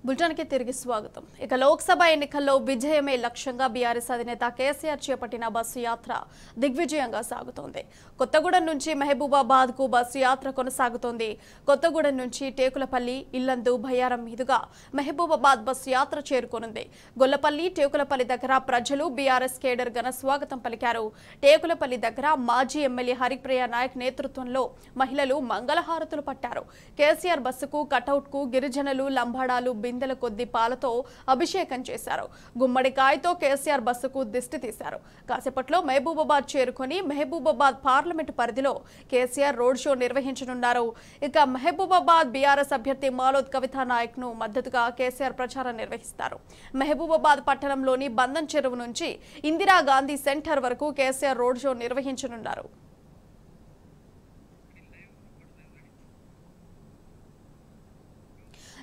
బులెటిన్కి తిరిగి స్వాగతం. ఇక లోక్సభ ఎన్నికల్లో విజయమే లక్ష్యంగా బీఆర్ఎస్ అధినేత కేసీఆర్ చేపట్టిన బస్సు యాత్ర దిగ్విజయంగా సాగుతోంది. కొత్తగూడెం నుంచి మహబూబాబాద్ కు బస్సు యాత్ర కొనసాగుతోంది. కొత్తగూడెం నుంచి టేకులపల్లి, ఇల్లందు, భయ్యారం మీదుగా మహబూబాబాద్ బస్సు యాత్ర చేరుకోనుంది. గొల్లపల్లి, టేకులపల్లి దగ్గర ప్రజలు బీఆర్ఎస్ కేడర్ ఘన స్వాగతం పలికారు. టేకులపల్లి దగ్గర మాజీ ఎమ్మెల్యే హరిప్రియ నాయక్ నేతృత్వంలో మహిళలు మంగళహారతులు పట్టారు. కేసీఆర్ బస్సుకు కటౌట్ కు గిరిజనులు లంబాడాలు బిందెల కొద్ది పాలతో అభిషేకం చేశారు. గుమ్మడికాయతో కేసీఆర్ బస్సుకు దిష్టి తీశారు. కాసేపట్లో మహబూబాబాద్ చేరుకొని మహబూబాబాద్ పార్లమెంటు పరిధిలో కేసీఆర్ రోడ్ షో నిర్వహించనున్నారు. ఇక మహబూబాబాద్ బీఆర్ఎస్ అభ్యర్థి మాలోద్ కవితా నాయక్ ను మద్దతుగా కేసీఆర్ ప్రచారం నిర్వహిస్తారు. మహబూబాబాద్ పట్టణంలోని బంధన్ చెరువు నుంచి ఇందిరాగాంధీ సెంటర్ వరకు కేసీఆర్ రోడ్ షో నిర్వహించనున్నారు.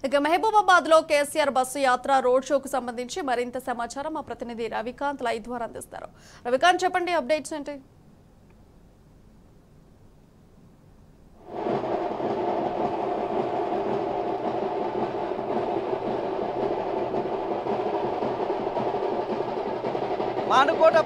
ఇక మహబూబాబాద్ లో కేసీఆర్ బస్సు యాత్ర రోడ్ షోకు సంబంధించి మరింత సమాచారం మా ప్రతినిధి రవికాంత్ లైవ్ ద్వారా అందిస్తారు. రవికాంత్, చెప్పండి, అప్డేట్స్ ఏంటి? మానుకోట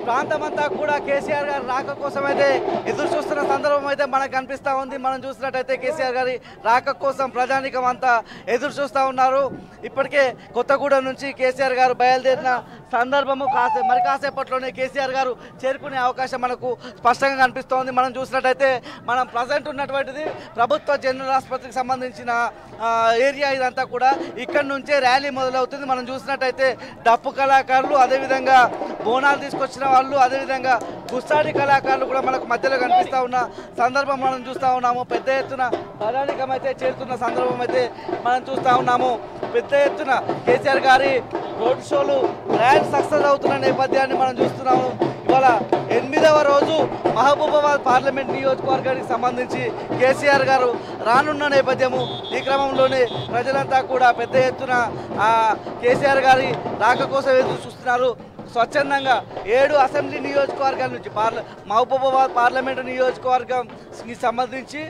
ప్రాంతమంతా కూడా కేసీఆర్ గారి రాక కోసం అయితే ఎదురు చూస్తున్న సందర్భం అయితే మనకు కనిపిస్తూ ఉంది. మనం చూసినట్టయితే కేసీఆర్ గారి రాక కోసం ప్రజానికం అంతా ఎదురు చూస్తూ ఉన్నారు. ఇప్పటికే కొత్తగూడెం నుంచి కేసీఆర్ గారు బయలుదేరిన సందర్భము మరి కాసేపట్లోనే కేసీఆర్ గారు చేరుకునే అవకాశం మనకు స్పష్టంగా కనిపిస్తోంది. మనం చూసినట్టయితే మనం ప్రజెంట్ ఉన్నటువంటిది ప్రభుత్వ జనరల్ ఆసుపత్రికి సంబంధించిన ఏరియా. ఇదంతా కూడా ఇక్కడ నుంచే ర్యాలీ మొదలవుతుంది. మనం చూసినట్టయితే డప్పు కళాకారులు, అదేవిధంగా బోనాలు తీసుకొచ్చిన వాళ్ళు, అదేవిధంగా గుస్తాడి కళాకారులు కూడా మనకు మధ్యలో కనిపిస్తూ ఉన్న సందర్భం మనం చూస్తూ ఉన్నాము. పెద్ద ఎత్తున ప్రధానికం అయితే చేరుతున్న సందర్భం అయితే మనం చూస్తూ ఉన్నాము. పెద్ద ఎత్తున కేసీఆర్ గారి రోడ్ షోలు గ్రాండ్ సక్సెస్ అవుతున్న నేపథ్యాన్ని మనం చూస్తున్నాము. ఇవాళ 8వ రోజు మహబూబాబాద్ పార్లమెంట్ నియోజకవర్గానికి సంబంధించి కేసీఆర్ గారు రానున్న నేపథ్యము. ఈ క్రమంలోనే ప్రజలంతా కూడా పెద్ద ఎత్తున కేసీఆర్ గారి రాక కోసం ఎదురు చూస్తున్నారు. స్వచ్ఛందంగా 7 అసెంబ్లీ నియోజకవర్గాల నుంచి మహబూబాబాద్ పార్లమెంటు నియోజకవర్గంకి సంబంధించి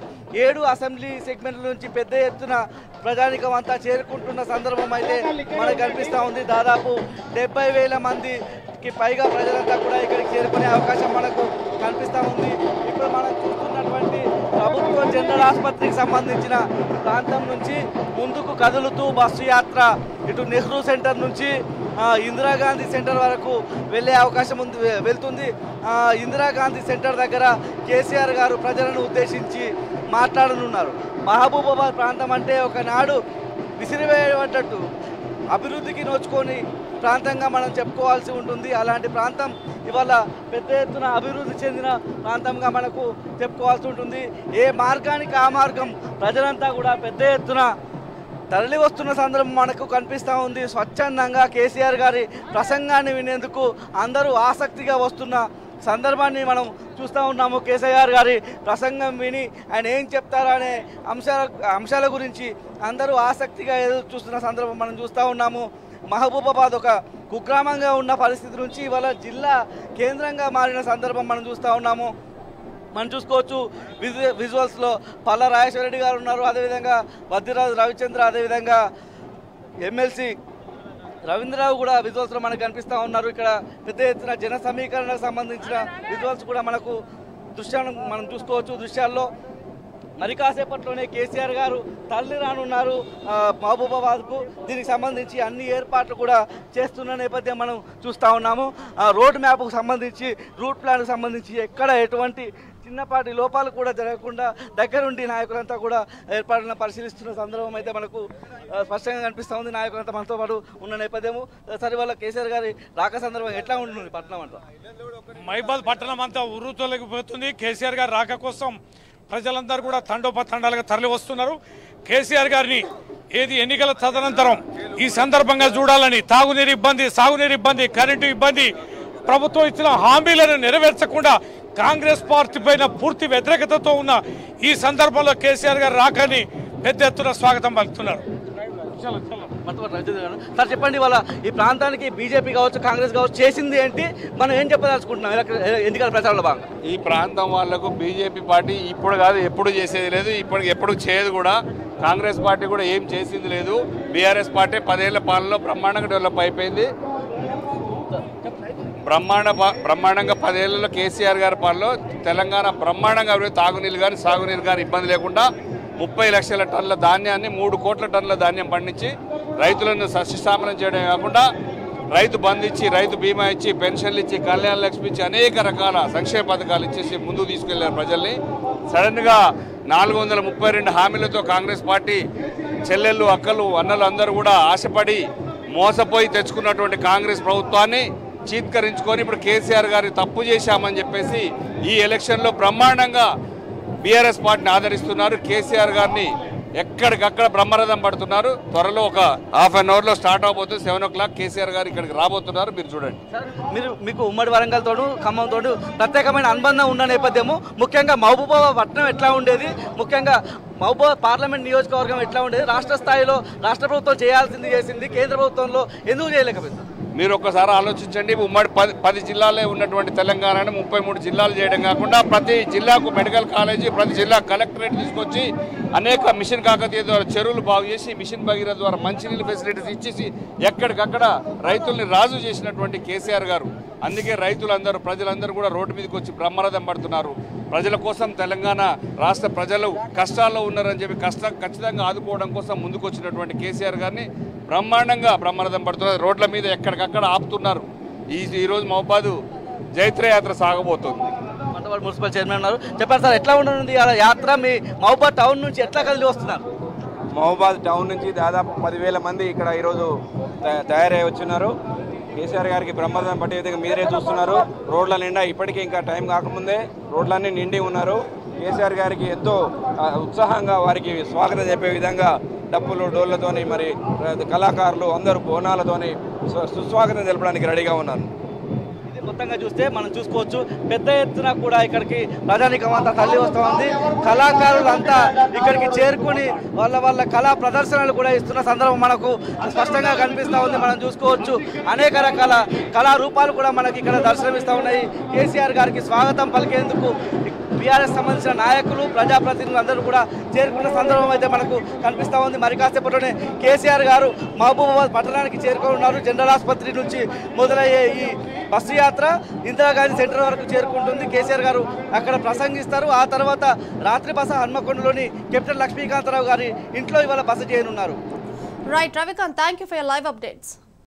7 అసెంబ్లీ సెగ్మెంట్ల నుంచి పెద్ద ఎత్తున ప్రజానికం అంతా చేరుకుంటున్న సందర్భం అయితే మనకు కనిపిస్తూ ఉంది. దాదాపు 70,000 మందికి పైగా ప్రజలంతా కూడా ఇక్కడికి చేరుకునే అవకాశం మనకు కనిపిస్తూ ఉంది. ఇప్పుడు మనం చూస్తున్నటువంటి ప్రభుత్వ జనరల్ ఆసుపత్రికి సంబంధించిన ప్రాంతం నుంచి ముందుకు కదులుతూ బస్సు యాత్ర ఇటు నెహ్రూ సెంటర్ నుంచి ఇందిరాగాంధీ సెంటర్ వరకు వెళ్ళే అవకాశం వెళ్తుంది. ఇందిరాగాంధీ సెంటర్ దగ్గర కేసీఆర్ గారు ప్రజలను ఉద్దేశించి మాట్లాడనున్నారు. మహబూబాబాద్ ప్రాంతం అంటే ఒకనాడు విసిరివేయబడ్డట్టు అభివృద్ధికి నోచుకొని ప్రాంతంగా మనం చెప్పుకోవాల్సి ఉంటుంది. అలాంటి ప్రాంతం ఇవాళ పెద్ద ఎత్తున అభివృద్ధి చెందిన ప్రాంతంగా మనకు చెప్పుకోవాల్సి ఉంటుంది. ఏ మార్గానికి ఆ మార్గం ప్రజలంతా కూడా పెద్ద ఎత్తున తరలి వస్తున్న సందర్భం మనకు కనిపిస్తూ ఉంది. స్వచ్ఛందంగా కేసీఆర్ గారి ప్రసంగాన్ని వినేందుకు అందరూ ఆసక్తిగా వస్తున్న సందర్భాన్ని మనం చూస్తూ ఉన్నాము. కేసీఆర్ గారి ప్రసంగం విని ఆయన ఏం చెప్తారా అనే అంశాల గురించి అందరూ ఆసక్తిగా ఎదురు చూస్తున్న సందర్భం మనం చూస్తూ ఉన్నాము. మహబూబాబాద్ ఒక కుగ్రామంగా ఉన్న పరిస్థితి నుంచి ఇవాళ జిల్లా కేంద్రంగా మారిన సందర్భం మనం చూస్తూ ఉన్నాము. మనం చూసుకోవచ్చు విజువల్స్లో పల్లా రాజేశ్వర రెడ్డి గారు ఉన్నారు, అదేవిధంగా వద్దిరాజు రవిచంద్ర, అదేవిధంగా ఎమ్మెల్సీ రవీంద్రరావు కూడా విజువల్స్లో మనకు కనిపిస్తూ ఉన్నారు. ఇక్కడ పెద్ద ఎత్తున జన సమీకరణకు సంబంధించిన విజువల్స్ కూడా మనకు దృశ్యాలను మనం చూసుకోవచ్చు. దృశ్యాల్లో మరి కాసేపట్లోనే కేసీఆర్ గారు తరలి రానున్నారు మహబూబాబాద్కు. దీనికి సంబంధించి అన్ని ఏర్పాట్లు కూడా చేస్తున్న నేపథ్యం మనం చూస్తూ ఉన్నాము. రోడ్ మ్యాప్కు సంబంధించి, రూట్ ప్లాన్కు సంబంధించి ఎక్కడ ఎటువంటి చిన్నపాటి లోపాలు కూడా జరగకుండా దగ్గరుండి నాయకులంతా కూడా ఏర్పాట్లను పరిశీలిస్తున్న సందర్భం అయితే మనకు స్పష్టంగా కనిపిస్తూ ఉంది. నాయకులంతా మనతో పాటు ఉన్న నేపథ్యము. సరే, వాళ్ళ కేసీఆర్ గారి రాక సందర్భం ఎట్లా ఉంటుంది పట్టణం అంతా? మహబూబాబాద్ పట్టణం అంతా ఉర్రూతొలగిపోతుంది. కేసీఆర్ గారి రాక కోసం ప్రజలందరూ కూడా తండోపతండాలుగా తరలి వస్తున్నారు. కేసీఆర్ గారిని ఎన్నికల తదనంతరం ఈ సందర్భంగా చూడాలని, తాగునీరు ఇబ్బంది, సాగునీరు ఇబ్బంది, కరెంటు ఇబ్బంది, ప్రభుత్వం ఇచ్చిన హామీలను నెరవేర్చకుండా కాంగ్రెస్ పార్టీ పైన పూర్తి వ్యతిరేకతతో ఉన్న ఈ సందర్భంలో కేసీఆర్ గారు రాకని పెద్ద ఎత్తున స్వాగతం పలుకుతున్నారు. సార్ చెప్పండి, వాళ్ళ ఈ ప్రాంతానికి బీజేపీ కావచ్చు కాంగ్రెస్ కావచ్చు చేసింది ఏంటి, మనం ఏం చెప్పదలుచుకుంటున్నాం ఎన్నికల ప్రచారంలో భాగంగా? ఈ ప్రాంతం వాళ్లకు బీజేపీ పార్టీ ఇప్పుడు కాదు ఎప్పుడు చేసేది లేదు, ఎప్పుడు చేయదు కూడా. కాంగ్రెస్ పార్టీ కూడా ఏం చేసింది లేదు. బీఆర్ఎస్ పార్టీ 10 ఏళ్ల పాలనలో బ్రహ్మాండంగా డెవలప్ అయిపోయింది. బ్రహ్మాండంగా 10 ఏళ్లలో కేసీఆర్ గారి పాలనలో తెలంగాణ బ్రహ్మాండంగా తాగునీళ్ళు కానీ సాగునీళ్ళు కానీ ఇబ్బంది లేకుండా 30 లక్షల టన్నుల ధాన్యాన్ని 3 కోట్ల టన్నుల ధాన్యం పండించి రైతులను సస్యశ్యామలం చేయడమే కాకుండా రైతు బంధు ఇచ్చి, రైతు బీమా ఇచ్చి, పెన్షన్లు ఇచ్చి, కళ్యాణ లక్ష్మి ఇచ్చి అనేక రకాల సంక్షేమ పథకాలు ఇచ్చేసి ముందుకు తీసుకెళ్లారు ప్రజల్ని. సడన్గా 432 హామీలతో కాంగ్రెస్ పార్టీ చెల్లెళ్ళు, అక్కలు, అన్నలు అందరూ కూడా ఆశపడి మోసపోయి తెచ్చుకున్నటువంటి కాంగ్రెస్ ప్రభుత్వాన్ని చీత్కరించుకొని ఇప్పుడు కేసీఆర్ గారి తప్పు చేశామని చెప్పేసి ఈ ఎలక్షన్లో బ్రహ్మాండంగా బీఆర్ఎస్ పార్టీని ఆదరిస్తున్నారు. కేసీఆర్ గారిని ఎక్కడికక్కడ బ్రహ్మరథం పడుతున్నారు. త్వరలో ఒక ½ అన్ అవర్లో స్టార్ట్ అవబోతుంది. 7 o'clock కేసీఆర్ గారు ఇక్కడికి రాబోతున్నారు. మీరు చూడండి. మీకు ఉమ్మడి వరంగల్తో ఖమ్మంతో ప్రత్యేకమైన అనుబంధం ఉన్న నేపథ్యము, ముఖ్యంగా మహబూబాబాద్ పట్టణం ఎట్లా ఉండేది, ముఖ్యంగా మహబూబాబాద్ పార్లమెంట్ నియోజకవర్గం ఎట్లా ఉండేది, రాష్ట్ర స్థాయిలో రాష్ట్ర ప్రభుత్వం చేయాల్సింది చేసింది, కేంద్ర ప్రభుత్వంలో ఎందుకు చేయలేకపోయింది? మీరు ఒక్కసారి ఆలోచించండి. ఉమ్మడి 10 జిల్లాలే ఉన్నటువంటి తెలంగాణను 33 జిల్లాలు చేయడం కాకుండా ప్రతి జిల్లాకు మెడికల్ కాలేజీ, ప్రతి జిల్లా కలెక్టరేట్ తీసుకొచ్చి అనేక మిషన్ కాకతీయ ద్వారా చెరువులు బాగు చేసి, మిషన్ భగీరథ ద్వారా మంచినీళ్ళు ఫెసిలిటీస్ ఇచ్చేసి ఎక్కడికక్కడ రైతుల్ని రాజు చేసినటువంటి కేసీఆర్ గారు. అందుకే రైతులందరూ, ప్రజలందరూ కూడా రోడ్డు మీదకి వచ్చి బ్రహ్మరథం పడుతున్నారు. ప్రజల కోసం, తెలంగాణ రాష్ట్ర ప్రజలు కష్టాల్లో ఉన్నారని చెప్పి ఖచ్చితంగా ఆదుకోవడం కోసం ముందుకు వచ్చినటువంటి కేసీఆర్ గారిని బ్రహ్మాండంగా బ్రహ్మరథం పడుతున్నారు. రోడ్ల మీద ఎక్కడికక్కడ ఆపుతున్నారు. ఈరోజు మహబాద్ జైత్రయాత్ర సాగబోతుంది. మండవాడ మున్సిపల్ చైర్మన్ ఉన్నారు, చెప్పారు సార్ ఎట్లా ఉండనుంది యాత్ర? మీ మహబాద్ టౌన్ నుంచి ఎట్లా కదిలి వస్తున్నారు? మహబాద్ టౌన్ నుంచి దాదాపు 10,000 మంది ఇక్కడ ఈరోజు తయారై వచ్చున్నారు. కేసీఆర్ గారికి బ్రహ్మరథం పట్టే విధంగా మీరే చూస్తున్నారు. రోడ్ల నిండా ఇప్పటికీ ఇంకా టైం కాకముందే రోడ్లన్నీ నిండి ఉన్నారు. కేసీఆర్ గారికి ఎంతో ఉత్సాహంగా వారికి స్వాగతం చెప్పే విధంగా డప్పులు, డోళ్లతోని, మరి కళాకారులు అందరూ బోనాలతోని సుస్వాగతం తెలపడానికి రెడీగా ఉన్నారు. ఇది మొత్తంగా చూస్తే మనం చూసుకోవచ్చు, పెద్ద ఎత్తున కూడా ఇక్కడికి ప్రజానికం అంతా తల్లి వస్తూ ఉంది. కళాకారులు అంతా ఇక్కడికి చేరుకుని వాళ్ళ కళా ప్రదర్శనలు కూడా ఇస్తున్న సందర్భం మనకు స్పష్టంగా కనిపిస్తూ ఉంది. మనం చూసుకోవచ్చు అనేక రకాల కళారూపాలు కూడా మనకి ఇక్కడ దర్శనమిస్తూ ఉన్నాయి. కేసీఆర్ గారికి స్వాగతం పలికేందుకు బీఆర్ఎస్ సంబంధించిన నాయకులు, ప్రజాప్రతినిధులు అందరూ కూడా చేరుకున్న సందర్భం అయితే మనకు కనిపిస్తూ ఉంది. మరి కాసేపట్లోనే కేసీఆర్ గారు మహబూబాబాద్ పట్టణానికి చేరుకున్నారు. జనరల్ ఆసుపత్రి నుంచి మొదలయ్యే ఈ బస్సు యాత్ర ఇందిరాగాంధీ సెంటర్ వరకు చేరుకుంటుంది. కేసీఆర్ గారు అక్కడ ప్రసంగిస్తారు. ఆ తర్వాత రాత్రి బస హన్మకొండలోని కెప్టెన్ లక్ష్మీకాంతరావు గారి ఇంట్లో ఇవాళ బస చేయనున్నారు. Right Ravikanth, thank you for your live updates.